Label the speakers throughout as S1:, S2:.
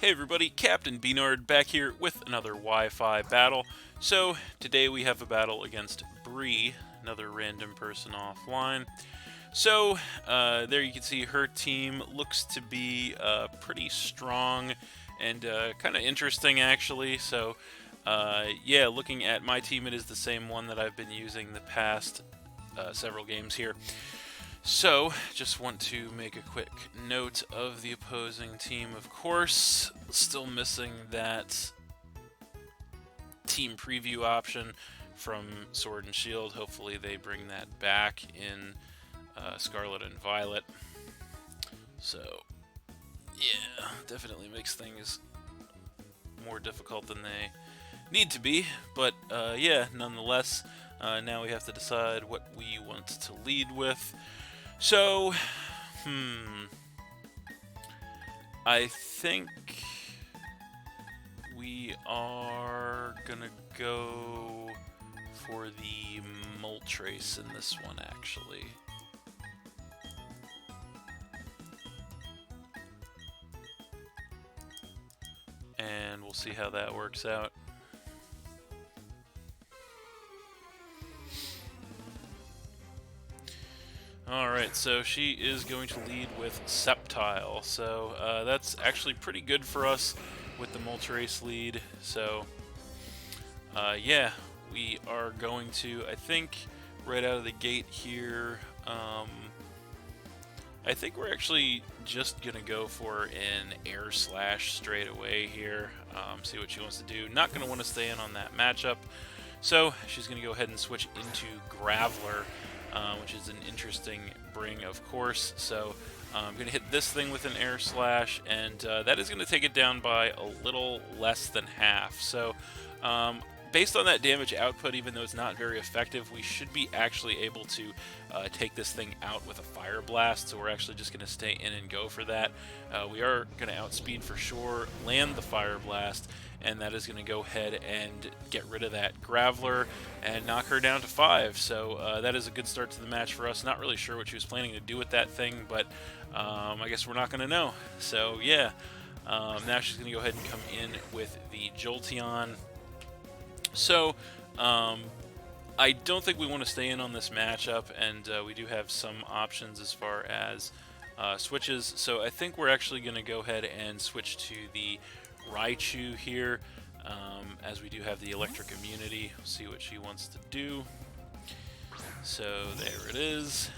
S1: Hey everybody, Captain B-Nard back here with another Wi-Fi battle. So, today we have a battle against Bree, another random person offline. So, there you can see her team looks to be pretty strong and kind of interesting actually. So, yeah, looking at my team, it is the same one that I've been using the past several games here. So, just want to make a quick note of the opposing team, of course. Still missing that team preview option from Sword and Shield. Hopefully they bring that back in Scarlet and Violet. So, yeah, definitely makes things more difficult than they need to be. But, yeah, nonetheless, now we have to decide what we want to lead with. So, I think we are gonna go for the Moltres in this one, actually. And we'll see how that works out. Alright, so she is going to lead with Sceptile, so that's actually pretty good for us with the Moltres lead. So, yeah, we are going to, I think, right out of the gate here, I think we're actually just going to go for an Air Slash straight away here, see what she wants to do. Not going to want to stay in on that matchup, so she's going to go ahead and switch into Graveler. Which is an interesting bring, of course. So I'm going to hit this thing with an Air Slash, and that is going to take it down by a little less than half. So based on that damage output, even though it's not very effective, we should be actually able to take this thing out with a Fire Blast. So we're actually just going to stay in and go for that. We are going to outspeed for sure, land the Fire Blast, and that is going to go ahead and get rid of that Graveler and knock her down to 5. So that is a good start to the match for us. Not really sure what she was planning to do with that thing, but I guess we're not going to know. So yeah, now she's going to go ahead and come in with the Jolteon. So I don't think we want to stay in on this matchup, and we do have some options as far as switches. So I think we're actually going to go ahead and switch to the Raichu here, as we do have the electric immunity. We'll see what she wants to do. So there it is.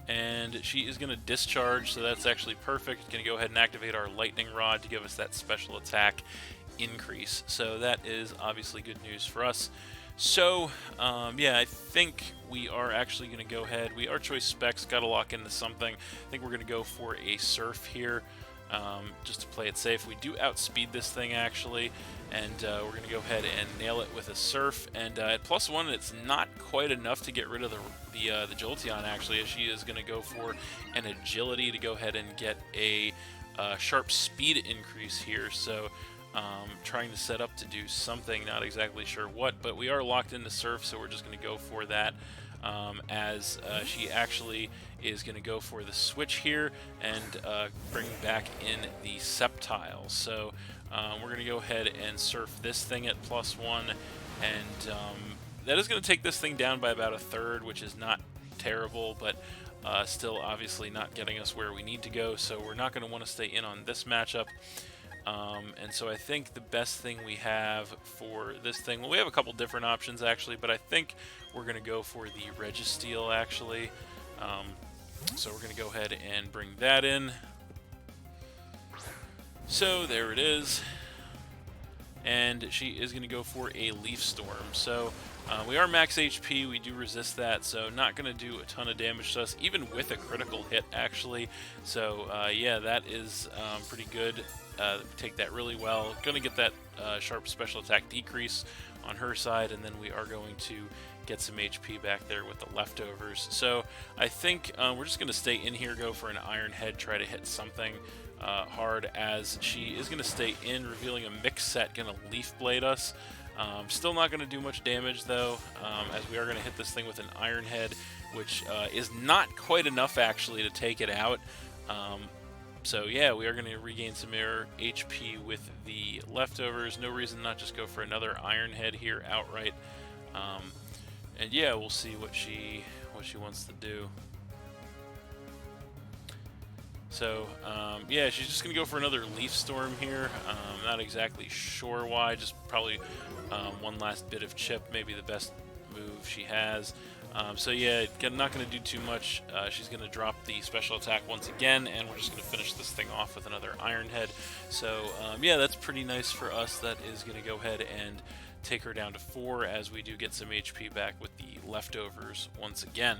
S1: And she is going to discharge, so that's actually perfect. Going to go ahead and activate our lightning rod to give us that special attack increase. So that is obviously good news for us. So, yeah, I think we are actually going to go ahead. Our choice specs got to lock into something. I think we're going to go for a Surf here. Just to play it safe. We do outspeed this thing actually, and we're going to go ahead and nail it with a Surf. And at +1, it's not quite enough to get rid of the Jolteon actually, as she is going to go for an Agility to go ahead and get a sharp speed increase here. So trying to set up to do something, not exactly sure what, but we are locked into Surf, so we're just going to go for that. As she actually is going to go for the switch here and bring back in the Sceptile. So we're going to go ahead and Surf this thing at +1, and that is going to take this thing down by about 1/3, which is not terrible, but still obviously not getting us where we need to go, so we're not going to want to stay in on this matchup. And so I think the best thing we have for this thing, well, we have a couple different options actually, but I think we're going to go for the Registeel actually. So we're going to go ahead and bring that in. So there it is. And she is going to go for a Leaf Storm. So we are max HP, we do resist that, so not going to do a ton of damage to us, even with a critical hit actually. So yeah, that is pretty good. Take that really well. Going to get that sharp special attack decrease on her side, and then we are going to get some HP back there with the leftovers. So I think we're just going to stay in here, go for an Iron Head, try to hit something hard, as she is going to stay in, revealing a mix set, going to Leaf Blade us. Still not going to do much damage though, as we are going to hit this thing with an Iron Head, which is not quite enough actually to take it out. So yeah, we are going to regain some air HP with the leftovers. No reason not just go for another Iron Head here outright. And yeah, we'll see what she wants to do. So yeah, she's just gonna go for another Leaf Storm here. Not exactly sure why. Just probably one last bit of chip, maybe the best move she has. So yeah, not going to do too much. She's going to drop the special attack once again, and we're just going to finish this thing off with another Iron Head. So yeah, that's pretty nice for us. That is going to go ahead and take her down to 4, as we do get some HP back with the leftovers once again.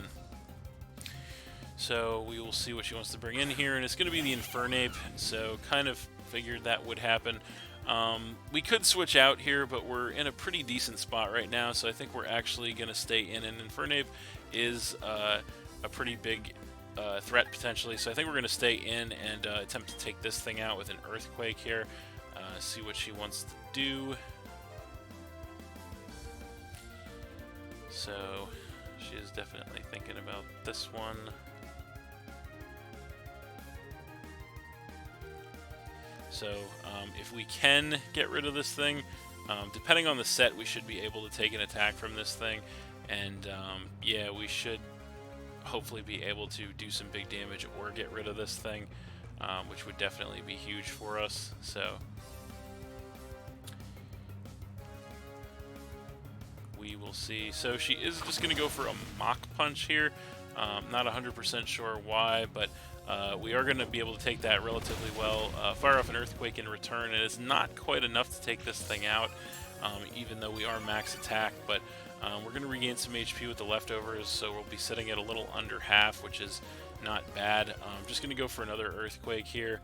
S1: So we will see what she wants to bring in here, and it's going to be the Infernape, so kind of figured that would happen. We could switch out here, but we're in a pretty decent spot right now, so I think we're actually going to stay in. And Infernape is a pretty big threat potentially, so I think we're going to stay in and attempt to take this thing out with an Earthquake here. See what she wants to do. So she is definitely thinking about this one. So if we can get rid of this thing, depending on the set, we should be able to take an attack from this thing. And yeah, we should hopefully be able to do some big damage or get rid of this thing, which would definitely be huge for us. So we will see. So she is just going to go for a Mach Punch here. Not 100% sure why, but we are going to be able to take that relatively well. Fire off an Earthquake in return. It is not quite enough to take this thing out, even though we are max attack, but we're going to regain some HP with the leftovers, so we'll be sitting at a little under half, which is not bad. I'm just going to go for another Earthquake here,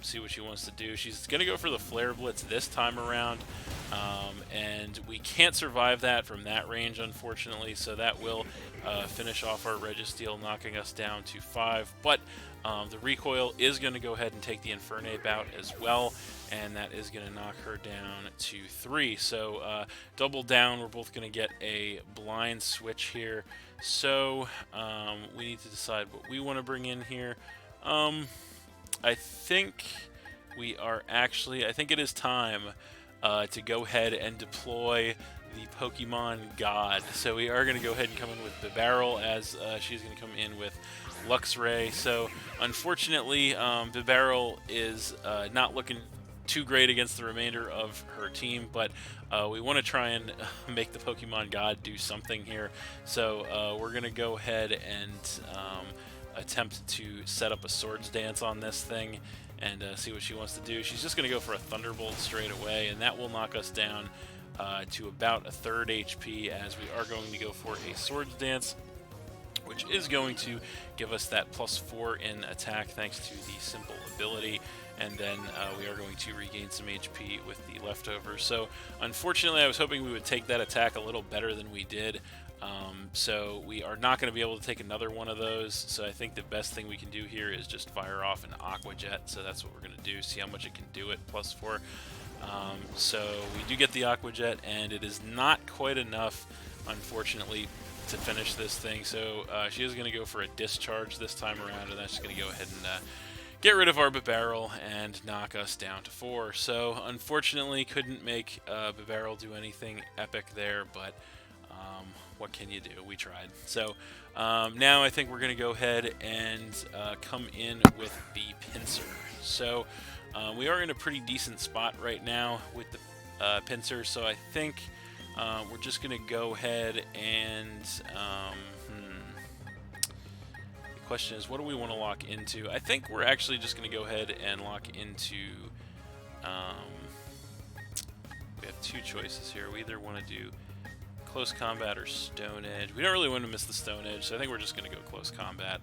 S1: see what she wants to do. She's going to go for the Flare Blitz this time around, and we can't survive that from that range, unfortunately, so that will finish off our Registeel, knocking us down to 5. But the recoil is going to go ahead and take the Infernape out as well, and that is going to knock her down to 3. So double down, we're both going to get a blind switch here. So we need to decide what we want to bring in here. I think we are actually, I think it is time to go ahead and deploy the Pokemon God. So we are going to go ahead and come in with Bibarel, as she's going to come in with Luxray. So unfortunately, Bibarel is not looking too great against the remainder of her team, but we want to try and make the Pokemon God do something here. So we're going to go ahead and attempt to set up a Swords Dance on this thing and see what she wants to do. She's just going to go for a Thunderbolt straight away, and that will knock us down to about a 3rd HP, as we are going to go for a Swords Dance, which is going to give us that +4 in attack thanks to the simple ability, and then we are going to regain some HP with the leftovers. So unfortunately, I was hoping we would take that attack a little better than we did. So we are not going to be able to take another one of those, so I think the best thing we can do here is just fire off an Aqua Jet. So that's what we're going to do, see how much it can do at +4. So we do get the Aqua Jet, and it is not quite enough, unfortunately, to finish this thing. So she is going to go for a Discharge this time around, and that's just going to go ahead and get rid of our Bibarel and knock us down to 4. So unfortunately, couldn't make Bibarel do anything epic there, but what can you do? We tried. So now I think we're going to go ahead and come in with the Pinsir. So we are in a pretty decent spot right now with the Pinsir, so I think we're just going to go ahead and the question is, what do we want to lock into? I think we're actually just going to go ahead and lock into we have 2 choices here. We either want to do Close Combat or Stone Edge. We don't really want to miss the Stone Edge, so I think we're just going to go Close Combat.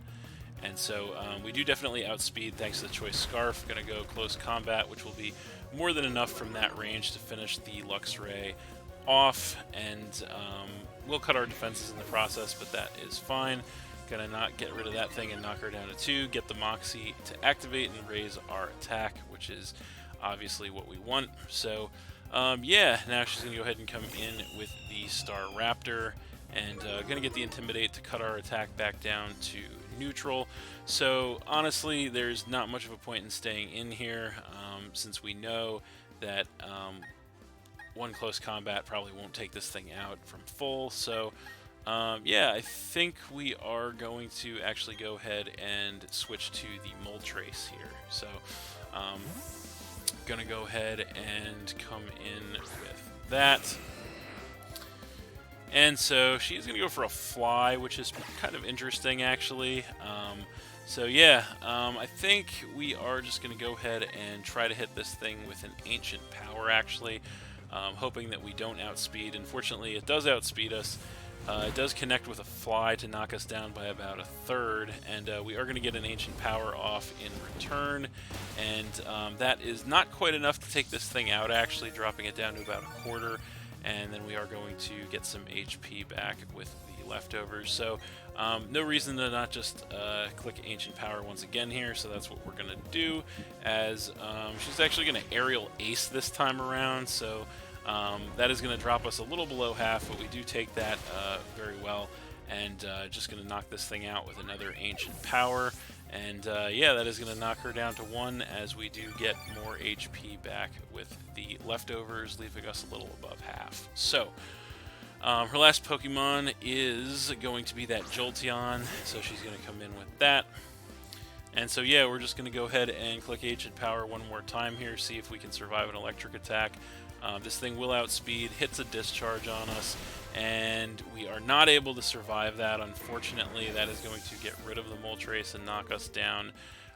S1: And so we do definitely outspeed thanks to the Choice Scarf. Going to go Close Combat, which will be more than enough from that range to finish the Luxray off. And we'll cut our defenses in the process, but that is fine. Going to not get rid of that thing and knock her down to 2. Get the Moxie to activate and raise our attack, which is obviously what we want. So yeah, now she's going to go ahead and come in with the Star Raptor, and going to get the Intimidate to cut our attack back down to neutral. So honestly, there's not much of a point in staying in here, since we know that one close combat probably won't take this thing out from full. So yeah, I think we are going to actually go ahead and switch to the mole trace here. So gonna go ahead and come in with that. And so she's going to go for a fly, which is kind of interesting, actually. So yeah, I think we are just going to go ahead and try to hit this thing with an ancient power, actually. Hoping that we don't outspeed. Unfortunately, it does outspeed us. It does connect with a fly to knock us down by about a third, and we are going to get an ancient power off in return. And that is not quite enough to take this thing out, actually, dropping it down to about a quarter. And then we are going to get some HP back with the leftovers. So no reason to not just click Ancient Power once again here, so that's what we're going to do, as she's actually going to aerial ace this time around. So that is going to drop us a little below half, but we do take that very well. And just going to knock this thing out with another Ancient Power. And yeah, that is going to knock her down to 1, as we do get more HP back with the leftovers, leaving us a little above half. So her last Pokemon is going to be that Jolteon, so she's going to come in with that. And so yeah, we're just going to go ahead and click Ancient Power one more time here, see if we can survive an electric attack. This thing will outspeed, hits a discharge on us, and we are not able to survive that. Unfortunately, that is going to get rid of the Moltres and knock us down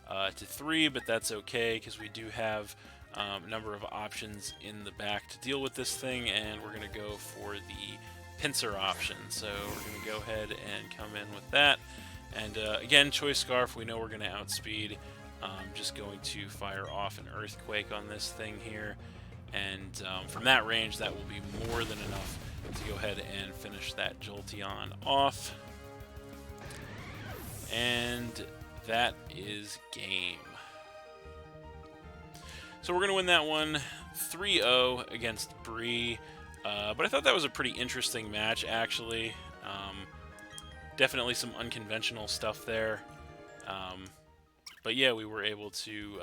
S1: to 3, but that's okay, because we do have a number of options in the back to deal with this thing, and we're going to go for the pincer option. So we're going to go ahead and come in with that. And again, Choice Scarf, we know we're going to outspeed. Just going to fire off an Earthquake on this thing here. And from that range, that will be more than enough to go ahead and finish that Jolteon off. And that is game. So we're going to win that one 3-0 against Bree. But I thought that was a pretty interesting match, actually. Definitely some unconventional stuff there. But yeah, we were able to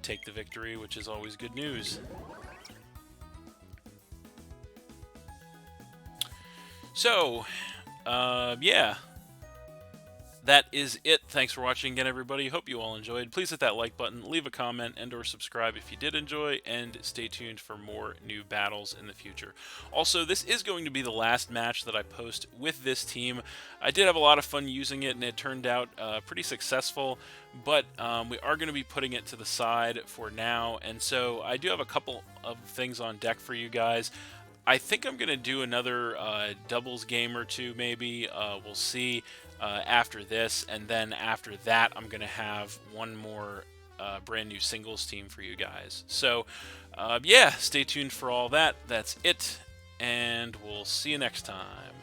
S1: take the victory, which is always good news. So, yeah, that is it. Thanks for watching again, everybody. Hope you all enjoyed. Please hit that like button, leave a comment, and or subscribe if you did enjoy, and stay tuned for more new battles in the future. Also, this is going to be the last match that I post with this team. I did have a lot of fun using it, and it turned out pretty successful, but we are going to be putting it to the side for now, and so I do have a couple of things on deck for you guys. I think I'm going to do another doubles game or two, maybe. We'll see after this, and then after that, I'm going to have one more brand new singles team for you guys. So, yeah, stay tuned for all that. That's it, and we'll see you next time.